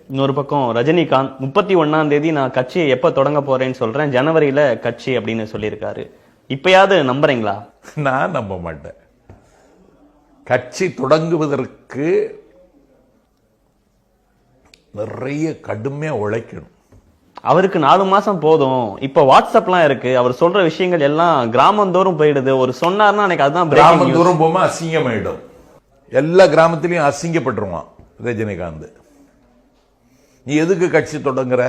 இன்னொரு பக்கம் ரஜினிகாந்த் 31ஆம் தேதி நான் கட்சியை எப்ப தொடங்க போறேன்னு சொல்றேன், ஜனவரியில கட்சி அப்படின்னு சொல்லியிருக்காரு. இப்பயாவது நம்புறீங்களா? நான் நம்ப மாட்டேன். கட்சி தொடங்குவதற்கு நிறைய கடுமையா உழைக்கணும். அவருக்கு 4 மாசம் போதும். இப்ப வாட்ஸ்அப்லாம் இருக்கு, அவர் சொல்ற விஷயங்கள் எல்லாம் கிராமந்தோறும் போயிடுது. ஒரு சொன்னார்னா எனக்கு அதுதான் கிராமந்தோறும் போமா அசிங்கமாயிடும். எல்லா கிராமத்திலையும் அசிங்கப்பட்டுருவான் ரஜினிகாந்த். நீ எதுக்கு கட்சி தொடங்குற?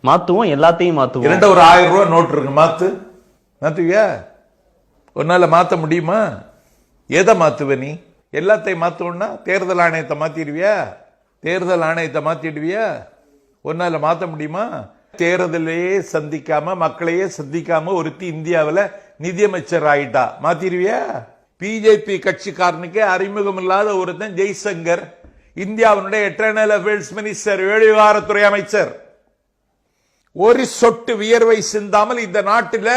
மாத்துவோம், எல்லாத்தையும் மாத்துவோம். ஒரு 1000 ரூபாய் நோட்டு இருக்கு, மாத்துவியா? ஒரு நாள் மாத்த முடியுமா? எதை மாத்துவ நீ? எல்லாத்தையும் மாத்துவோம்னா தேர்தல் ஆணையத்தை மாத்திடுவியா? தேர்தல் ஆணையத்தை மாத்திடுவியா? ஒரு நாள் மாத்த முடியுமா? தேர்தலையே சந்திக்காம மக்களையே சந்திக்காம ஒருத்தி இந்தியாவில் நிதியமைச்சர் ஆயிட்டா, மாத்திடுவியா? பிஜேபி கட்சிக்காரனுக்கே அறிமுகம் இல்லாத ஒருத்தன் ஜெய்சங்கர், இந்தியாவினுடைய எட்டர்னல் அஃபேர்ஸ் மினிஸ்டர், வெளிவிவகாரத்துறை அமைச்சர், ஒரு சொட்டு வியர்வை சிந்தாமல் இந்த நாட்டில்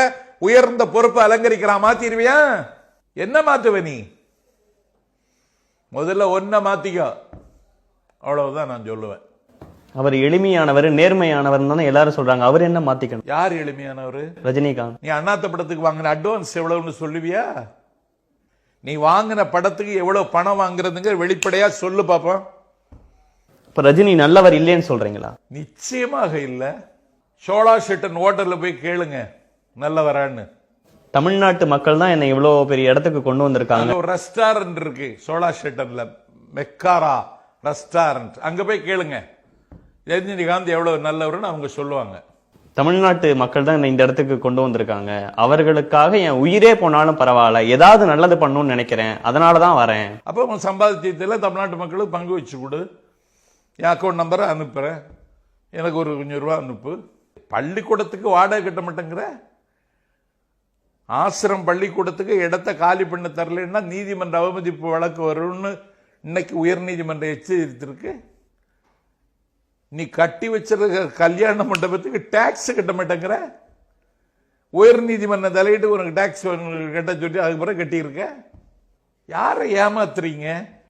உயர்ந்த பொறுப்பு அலங்கரிக்கிறான், மாத்திருவியா? என்ன மாத்துவ நீ? முதல்ல ஒன்ன மாத்திக்க, அவ்வளவுதான் நான் சொல்லுவேன். அவர் எளிமையானவர், நேர்மையானவர் தானே எல்லாரும் சொல்றாங்க. அவர் என்ன மாத்திக்கணும்? யார் எளிமையானவர்? ரஜினிகாந்த். நீ அண்ணாத்த படத்துக்கு வாங்கின அட்வான்ஸ் எவ்வளவுன்னு சொல்லுவியா? நீ வாங்கின படத்துக்கு எவ்வளவு பணம் வாங்குறதுங்க வெளிப்படையா சொல்லு பாப்போம். இப்ப ரஜினி நல்லவர் இல்லைன்னு சொல்றீங்களா? நிச்சயமாக இல்ல. சோழா ஷெட்டன் ஹோட்டல்ல போய் கேளுங்க நல்லவரான்னு. தமிழ்நாட்டு மக்கள் தான் என்ன இவ்வளவு பெரிய இடத்துக்கு கொண்டு வந்திருக்காங்க. ஒரு ரெஸ்டாரண்ட் இருக்கு சோழா ஷெட்டன்ல, மெக்காரா ரெஸ்டாரண்ட், அங்க போய் கேளுங்க ரஜினிகாந்த் எவ்வளவு நல்லவர்னு அவங்க சொல்லுவாங்க. தமிழ்நாட்டு மக்கள் தான் இந்த இடத்துக்கு கொண்டு வந்திருக்காங்க. அவர்களுக்காக என் உயிரே போனாலும் பரவாயில்ல, ஏதாவது நல்லது பண்ணணும்னு நினைக்கிறேன், அதனாலதான் வரேன். அப்ப உங்க சம்பாதிச்சதுல தமிழ்நாட்டு மக்களுக்கு பங்கு வச்சு கொடு. என் அக்கௌண்ட் நம்பரை அனுப்புறேன், எனக்கு ஒரு கொஞ்சம் ரூபா அனுப்பு. பள்ளிக்கூடத்துக்கு வாடகை கட்ட மாட்டேங்கிற, ஆசிரம் பள்ளிக்கூடத்துக்கு இடத்தை காலி பண்ண தரலன்னா நீதிமன்ற அவமதிப்பு வழக்கு வரும்னு இன்னைக்கு உயர் நீதிமன்றம் எச்சரித்திருக்கு. நீ கட்டி வச்சிருக்க கல்யாண மண்டபத்துக்கு டாக்ஸ் கட்ட மாட்டேங்கிற, உயர் நீதிமன்றம் தலையிட்டு உனக்கு டாக்ஸ் கட்ட சொல்லி அதுக்கு பிறகு கட்டியிருக்க. யாரை ஏமாத்துறீங்க?